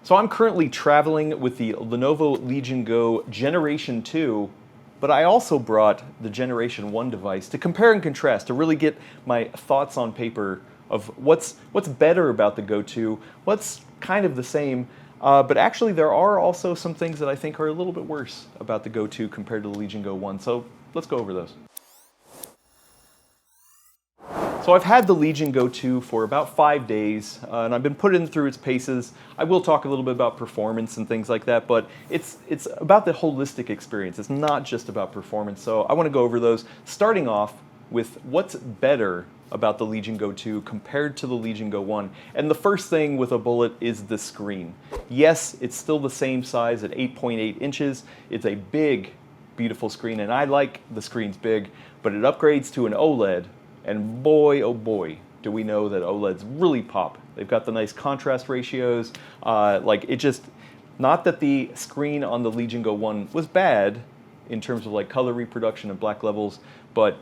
So I'm currently traveling with the Lenovo Legion Go Generation 2, but I also brought the Generation 1 device to compare and contrast, to really get my thoughts on paper of what's better about the Go 2, what's kind of the same, but actually there are also some things that I think are a little bit worse about the Go 2 compared to the Legion Go 1, so let's go over those. So I've had the Legion Go 2 for about 5 days, and I've been putting it through its paces. I will talk a little bit about performance and things like that, but it's about the holistic experience. It's not just about performance, so I want to go over those, starting off with what's better about the Legion Go 2 compared to the Legion Go 1. And the first thing with a bullet is the screen. Yes, it's still the same size at 8.8 inches. It's a big, beautiful screen, and I like the screens big, but it upgrades to an OLED. And boy, oh boy, do we know that OLEDs really pop. They've got the nice contrast ratios. Not that the screen on the Legion Go 1 was bad in terms of like color reproduction and black levels, but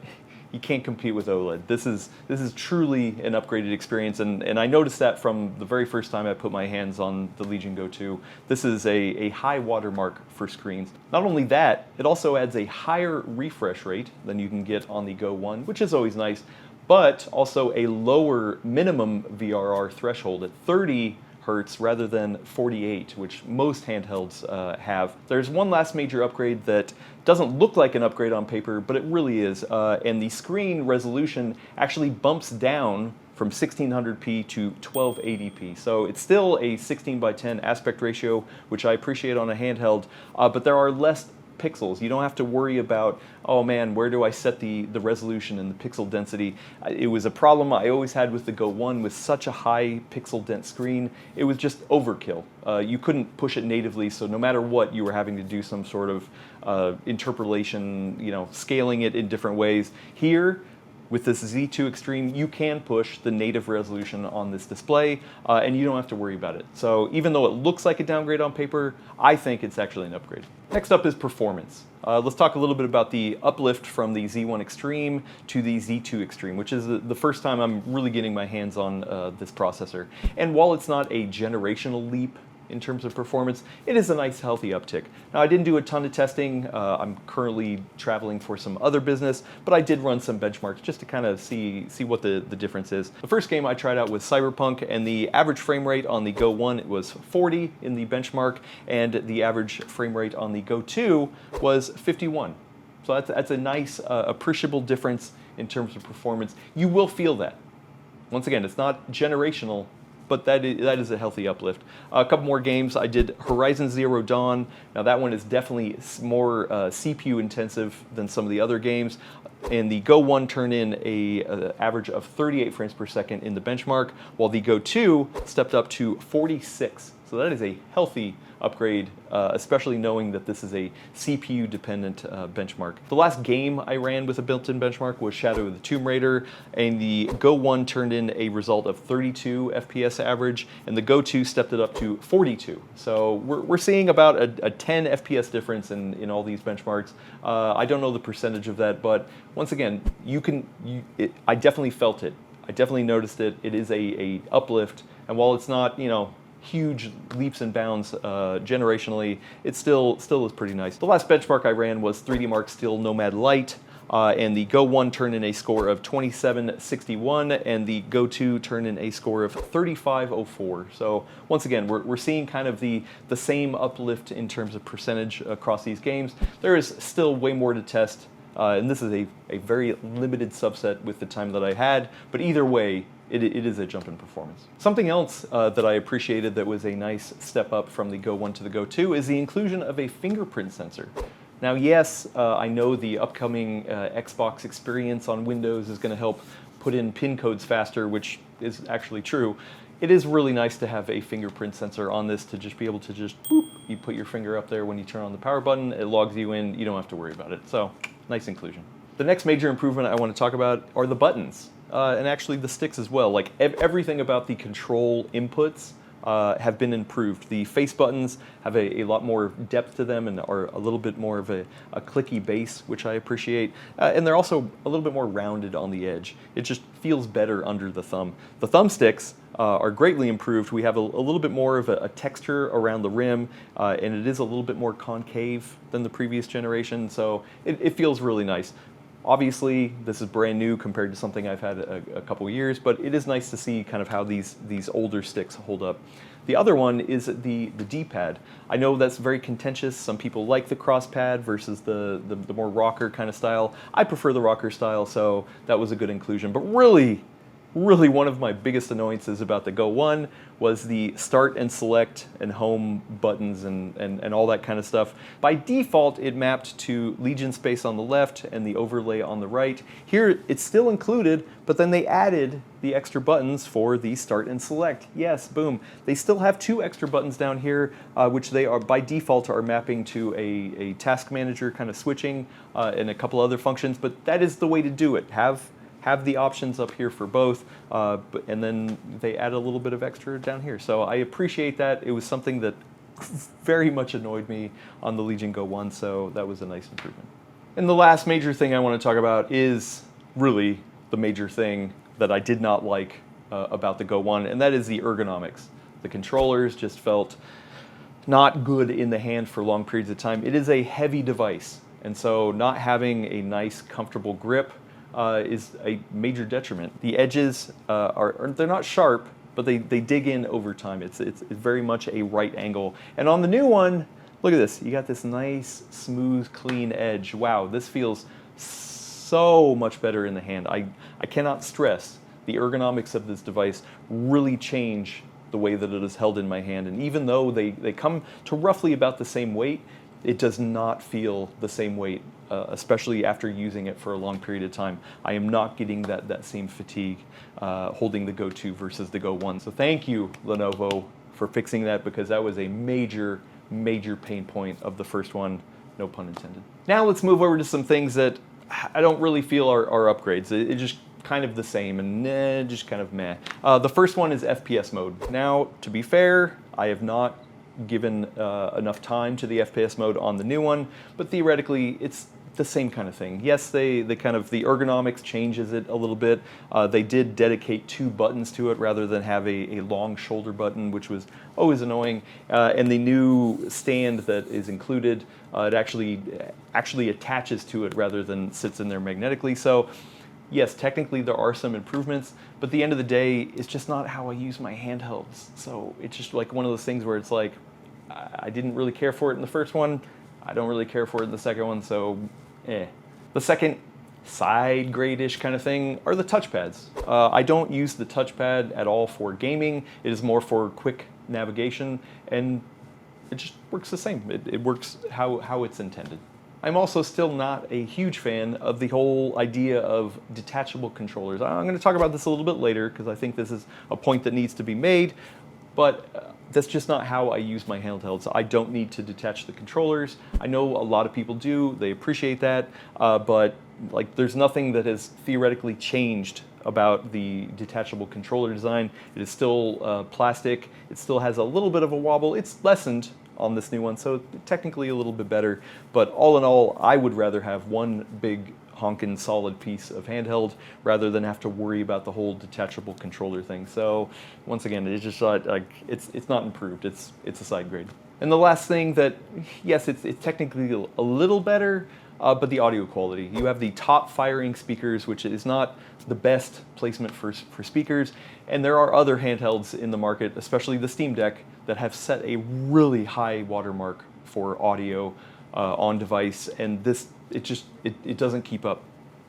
you can't compete with OLED. This is truly an upgraded experience, and I noticed that from the very first time I put my hands on the Legion Go 2. This is a high watermark for screens. Not only that, it also adds a higher refresh rate than you can get on the Go 1, which is always nice, but also a lower minimum VRR threshold at 30 Hertz rather than 48, which most handhelds have. There's one last major upgrade that doesn't look like an upgrade on paper, but it really is, and the screen resolution actually bumps down from 1600p to 1280p. So it's still a 16:10 aspect ratio, which I appreciate on a handheld, but there are less pixels. You don't have to worry about, oh man, where do I set the resolution and the pixel density? It was a problem I always had with the Go 1 with such a high pixel dense screen. It was just overkill. You couldn't push it natively, so no matter what, you were having to do some sort of interpolation, scaling it in different ways. Here, with this Z2 Extreme, you can push the native resolution on this display, and you don't have to worry about it. So even though it looks like a downgrade on paper, I think it's actually an upgrade. Next up is performance. Let's talk a little bit about the uplift from the Z1 Extreme to the Z2 Extreme, which is the first time I'm really getting my hands on this processor. And while it's not a generational leap in terms of performance, it is a nice healthy uptick. Now, I didn't do a ton of testing. I'm currently traveling for some other business, but I did run some benchmarks just to kind of see what the difference is. The first game I tried out was Cyberpunk, and the average frame rate on the Go 1 was 40 in the benchmark, and the average frame rate on the Go 2 was 51. So that's a nice, appreciable difference in terms of performance. You will feel that. Once again, it's not generational, but that is a healthy uplift. A couple more games. I did Horizon Zero Dawn. Now that one is definitely more CPU intensive than some of the other games. And the Go 1 turned in an average of 38 frames per second in the benchmark, while the Go 2 stepped up to 46. So that is a healthy upgrade, especially knowing that this is a CPU-dependent benchmark. The last game I ran with a built-in benchmark was Shadow of the Tomb Raider, and the Go 1 turned in a result of 32 FPS average, and the Go 2 stepped it up to 42. So we're seeing about a 10 FPS difference in all these benchmarks. I don't know the percentage of that, but once again, I definitely felt it. I definitely noticed it. It is a uplift, and while it's not, huge leaps and bounds generationally, it still is pretty nice. The last benchmark I ran was 3D Mark Steel Nomad Lite, and the Go 1 turned in a score of 2761, and the Go 2 turned in a score of 3504. So once again, we're seeing kind of the same uplift in terms of percentage across these games. There is still way more to test, and this is a very limited subset with the time that I had, but either way, it is a jump in performance. Something else that I appreciated that was a nice step up from the Go 1 to the Go 2 is the inclusion of a fingerprint sensor. Now, yes, I know the upcoming Xbox experience on Windows is going to help put in pin codes faster, which is actually true. It is really nice to have a fingerprint sensor on this to just be able to boop, you put your finger up there when you turn on the power button, it logs you in, you don't have to worry about it. So, nice inclusion. The next major improvement I want to talk about are the buttons. And actually the sticks as well. Like everything about the control inputs have been improved. The face buttons have a lot more depth to them and are a little bit more of a clicky base, which I appreciate. And they're also a little bit more rounded on the edge. It just feels better under the thumb. The thumbsticks are greatly improved. We have a little bit more of a texture around the rim, and it is a little bit more concave than the previous generation, so it feels really nice. Obviously, this is brand new compared to something I've had a couple years, but it is nice to see kind of how these older sticks hold up. The other one is the D-pad. I know that's very contentious. Some people like the cross pad versus the more rocker kind of style. I prefer the rocker style, so that was a good inclusion. But really one of my biggest annoyances about the Go 1 was the start and select and home buttons and all that kind of stuff. By default, it mapped to Legion space on the left and the overlay on the right. Here, it's still included, but then they added the extra buttons for the start and select. Yes, boom. They still have 2 extra buttons down here, which they are by default are mapping to a task manager kind of switching and a couple other functions, but that is the way to do it. Have the options up here for both, and then they add a little bit of extra down here. So I appreciate that. It was something that very much annoyed me on the Legion Go 1, so that was a nice improvement. And the last major thing I want to talk about is really the major thing that I did not like about the Go 1, and that is the ergonomics. The controllers just felt not good in the hand for long periods of time. It is a heavy device, and so not having a nice, comfortable grip is a major detriment. The edges they're not sharp, but they dig in over time. It's very much a right angle. And on the new one, look at this. You got this nice, smooth, clean edge. Wow, this feels so much better in the hand. I cannot stress the ergonomics of this device really change the way that it is held in my hand. And even though they come to roughly about the same weight, it does not feel the same weight, especially after using it for a long period of time. I am not getting that same fatigue holding the Go 2 versus the Go 1. So thank you, Lenovo, for fixing that, because that was a major pain point of the first one, no pun intended. Now let's move over to some things that I don't really feel are upgrades. It's just kind of the same and just kind of meh. The first one is FPS mode. Now, to be fair, I have not given enough time to the FPS mode on the new one, but theoretically it's the same kind of thing. Yes, the ergonomics changes it a little bit. They did dedicate 2 buttons to it rather than have a long shoulder button, which was always annoying. And the new stand that is included, it actually attaches to it rather than sits in there magnetically. So yes, technically there are some improvements, but at the end of the day, it's just not how I use my handhelds. So it's just like one of those things where it's like, I didn't really care for it in the first one. I don't really care for it in the second one, so The second side grade-ish kind of thing are the touchpads. I don't use the touchpad at all for gaming. It is more for quick navigation, and it just works the same. It works how it's intended. I'm also still not a huge fan of the whole idea of detachable controllers. I'm going to talk about this a little bit later because I think this is a point that needs to be made, but that's just not how I use my handhelds. I don't need to detach the controllers. I know a lot of people do. They appreciate that, but like there's nothing that has theoretically changed about the detachable controller design. It is still plastic. It still has a little bit of a wobble. It's lessened on this new one, so technically a little bit better. But all in all, I would rather have one big honkin' solid piece of handheld rather than have to worry about the whole detachable controller thing. So once again, it's just like it's not improved. It's a side grade. And the last thing that, yes, it's technically a little better, but the audio quality. You have the top firing speakers, which is not the best placement for speakers, and there are other handhelds in the market, especially the Steam Deck, that have set a really high watermark for audio on device, and this it doesn't keep up.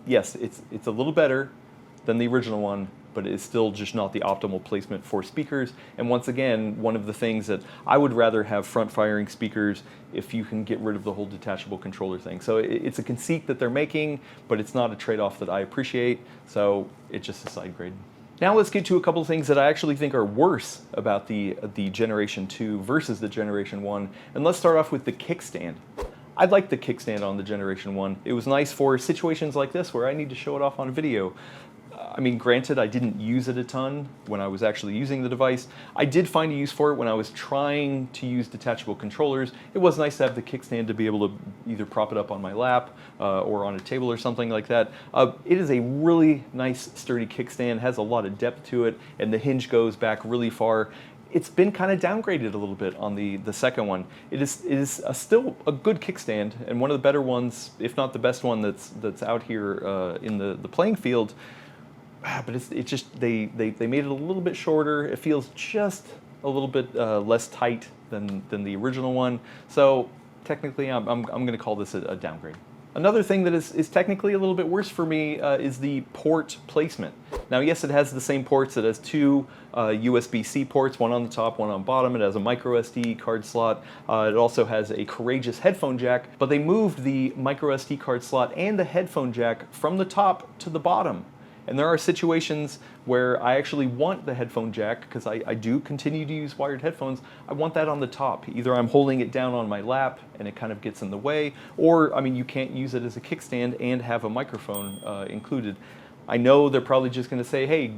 Yes, it's a little better than the original one, but it's still just not the optimal placement for speakers. And once again, one of the things that I would rather have front-firing speakers if you can get rid of the whole detachable controller thing. So it's a conceit that they're making, but it's not a trade-off that I appreciate, so it's just a side grade. Now let's get to a couple of things that I actually think are worse about the Generation 2 versus the Generation 1, and let's start off with the kickstand. I like the kickstand on the Generation 1. It was nice for situations like this where I need to show it off on video. I mean, granted, I didn't use it a ton when I was actually using the device. I did find a use for it when I was trying to use detachable controllers. It was nice to have the kickstand to be able to either prop it up on my lap or on a table or something like that. It is a really nice, sturdy kickstand, has a lot of depth to it, and the hinge goes back really far. It's been kind of downgraded a little bit on the second one. It is still a good kickstand and one of the better ones, if not the best one that's out here in the playing field. But it's just they made it a little bit shorter. It feels just a little bit less tight than the original one. So technically, I'm going to call this a downgrade. Another thing that is technically a little bit worse for me is the port placement. Now, yes, it has the same ports. It has two USB-C ports, one on the top, one on the bottom. It has a micro SD card slot. It also has a courageous headphone jack, but they moved the micro SD card slot and the headphone jack from the top to the bottom. And there are situations where I actually want the headphone jack, because I do continue to use wired headphones. I want that on the top. Either I'm holding it down on my lap and it kind of gets in the way, or, I mean, you can't use it as a kickstand and have a microphone included. I know they're probably just going to say, hey,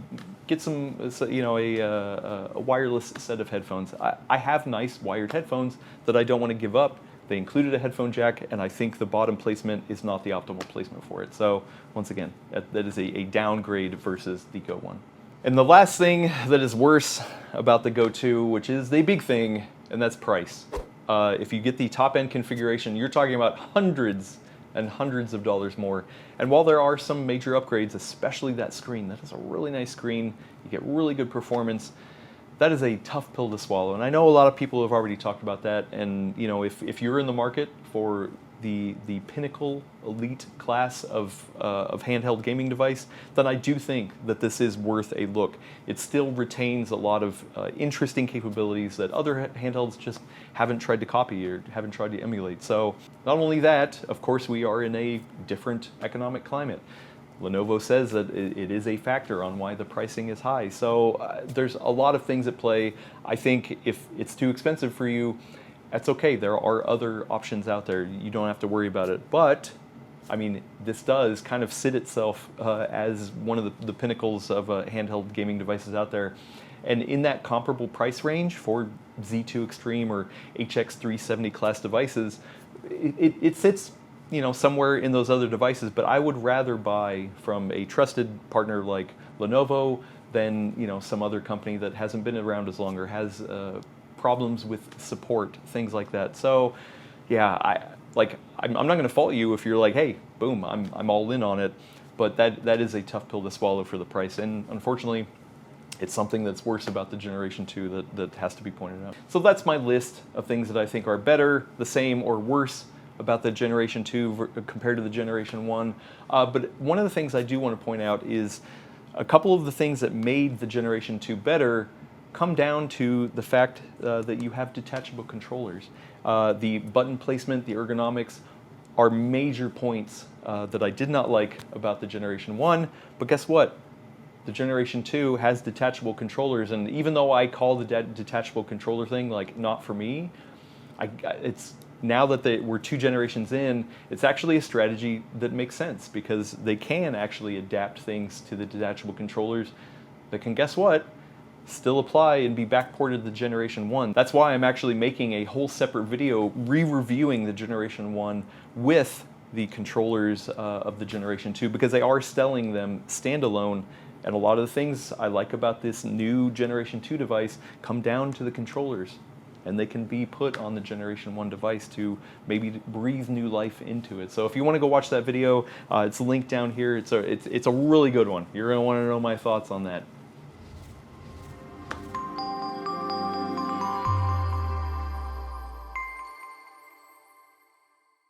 get some, you know, a wireless set of headphones. I have nice wired headphones that I don't want to give up. They included a headphone jack, and I think the bottom placement is not the optimal placement for it. So once again, that is a downgrade versus the Go 1. And the last thing that is worse about the Go 2, which is the big thing, and that's price. If you get the top-end configuration, you're talking about hundreds and hundreds of dollars more. And while there are some major upgrades, especially that screen, that is a really nice screen, you get really good performance. That is a tough pill to swallow, and I know a lot of people have already talked about that. And you know, if you're in the market for the pinnacle elite class of handheld gaming device, then I do think that this is worth a look. It still retains a lot of interesting capabilities that other handhelds just haven't tried to copy or haven't tried to emulate. So not only that, of course, we are in a different economic climate. Lenovo says that it is a factor on why the pricing is high. So there's a lot of things at play. I think if it's too expensive for you, that's okay. There are other options out there. You don't have to worry about it. But, I mean, this does kind of sit itself as one of the pinnacles of handheld gaming devices out there. And in that comparable price range for Z2 Extreme or HX370 class devices, it sits, you know, somewhere in those other devices. But I would rather buy from a trusted partner like Lenovo than, you know, some other company that hasn't been around as long or has problems with support, things like that. So yeah, I'm not going to fault you if you're like, hey, boom, I'm all in on it. But that is a tough pill to swallow for the price, and unfortunately it's something that's worse about the Generation 2 that has to be pointed out. So that's my list of things that I think are better, the same, or worse about the Generation 2 compared to the Generation 1. But one of the things I do want to point out is a couple of the things that made the Generation 2 better come down to the fact that you have detachable controllers. The button placement, the ergonomics are major points that I did not like about the Generation 1, but guess what? The Generation 2 has detachable controllers, and even though I call the detachable controller thing like not for me, it's now that we're 2 generations in, it's actually a strategy that makes sense because they can actually adapt things to the detachable controllers that can, guess what, still apply and be backported to the Generation 1. That's why I'm actually making a whole separate video re-reviewing the Generation 1 with the controllers of the Generation 2 because they are selling them standalone. And a lot of the things I like about this new Generation 2 device come down to the controllers. And they can be put on the Generation 1 device to maybe breathe new life into it. So if you want to go watch that video, it's linked down here. It's a really good one. You're going to want to know my thoughts on that.